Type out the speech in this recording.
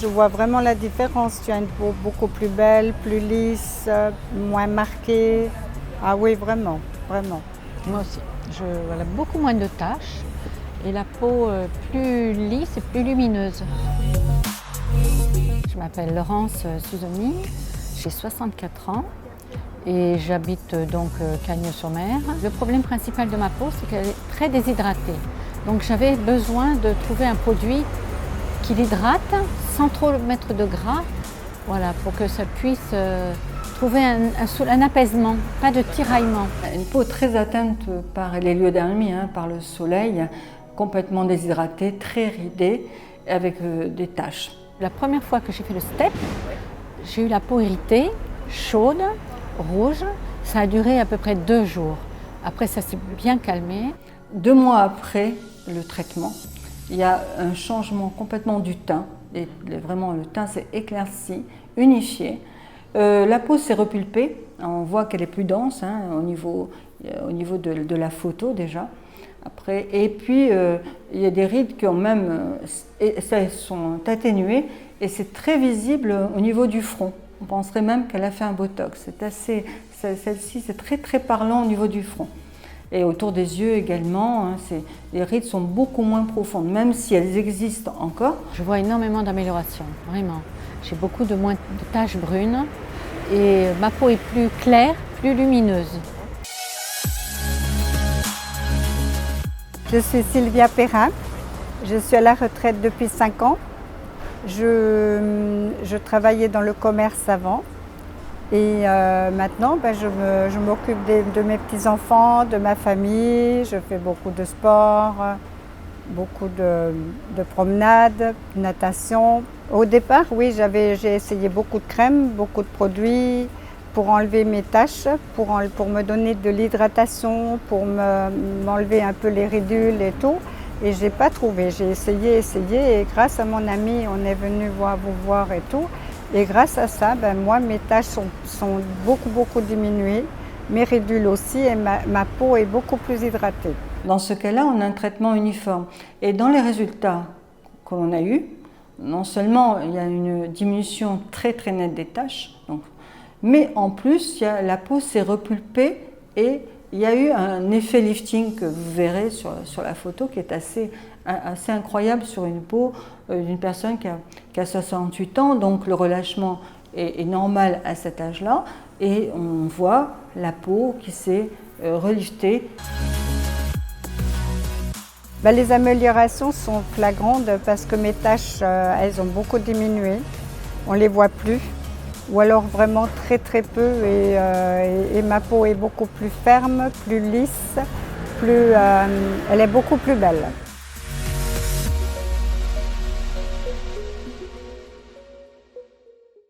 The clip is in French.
je vois vraiment la différence. Tu as une peau beaucoup plus belle, plus lisse, moins marquée. Ah oui, vraiment, vraiment. Moi aussi. Voilà, beaucoup moins de taches et la peau plus lisse et plus lumineuse. Je m'appelle Laurence Suzoni, j'ai 64 ans et j'habite donc Cagnes-sur-Mer. Le problème principal de ma peau, c'est qu'elle est très déshydratée. Donc j'avais besoin de trouver un produit qui l'hydrate sans trop mettre de gras, voilà, pour que ça puisse trouver un apaisement, pas de tiraillement. Une peau très atteinte par les lieux-thermie, par le soleil, complètement déshydratée, très ridée, avec des taches. La première fois que j'ai fait le step, j'ai eu la peau irritée, chaude, rouge. Ça a duré à peu près 2 jours. Après, ça s'est bien calmé. 2 mois après le traitement, il y a un changement complètement du teint. Et vraiment, le teint s'est éclairci, unifié. La peau s'est repulpée. On voit qu'elle est plus dense au niveau de la photo déjà. Après, et puis, il y a des rides qui ont même sont atténuées et c'est très visible au niveau du front. On penserait même qu'elle a fait un botox. Celle-ci, c'est très très parlant au niveau du front. Et autour des yeux également, les rides sont beaucoup moins profondes, même si elles existent encore. Je vois énormément d'améliorations, vraiment. J'ai beaucoup moins de taches brunes et ma peau est plus claire, plus lumineuse. Je suis Sylvia Perrin, je suis à la retraite depuis 5 ans. Je travaillais dans le commerce avant et maintenant je m'occupe de mes petits-enfants, de ma famille, je fais beaucoup de sport, beaucoup de promenades, de natation. Au départ, oui, j'ai essayé beaucoup de crèmes, beaucoup de produits pour enlever mes taches, pour me donner de l'hydratation, pour m'enlever un peu les ridules et tout. Et je n'ai pas trouvé. J'ai essayé et grâce à mon ami, on est venu vous voir et tout. Et grâce à ça, moi, mes taches sont beaucoup diminuées, mes ridules aussi et ma peau est beaucoup plus hydratée. Dans ce cas-là, on a un traitement uniforme. Et dans les résultats que l'on a eus, non seulement il y a une diminution très nette des taches, mais en plus, la peau s'est repulpée et il y a eu un effet lifting que vous verrez sur la photo qui est assez incroyable sur une peau d'une personne qui a 68 ans. Donc le relâchement est normal à cet âge-là et on voit la peau qui s'est reliftée. Les améliorations sont flagrantes parce que mes taches, elles ont beaucoup diminué. On ne les voit plus. Ou alors vraiment très peu et ma peau est beaucoup plus ferme, plus lisse, elle est beaucoup plus belle.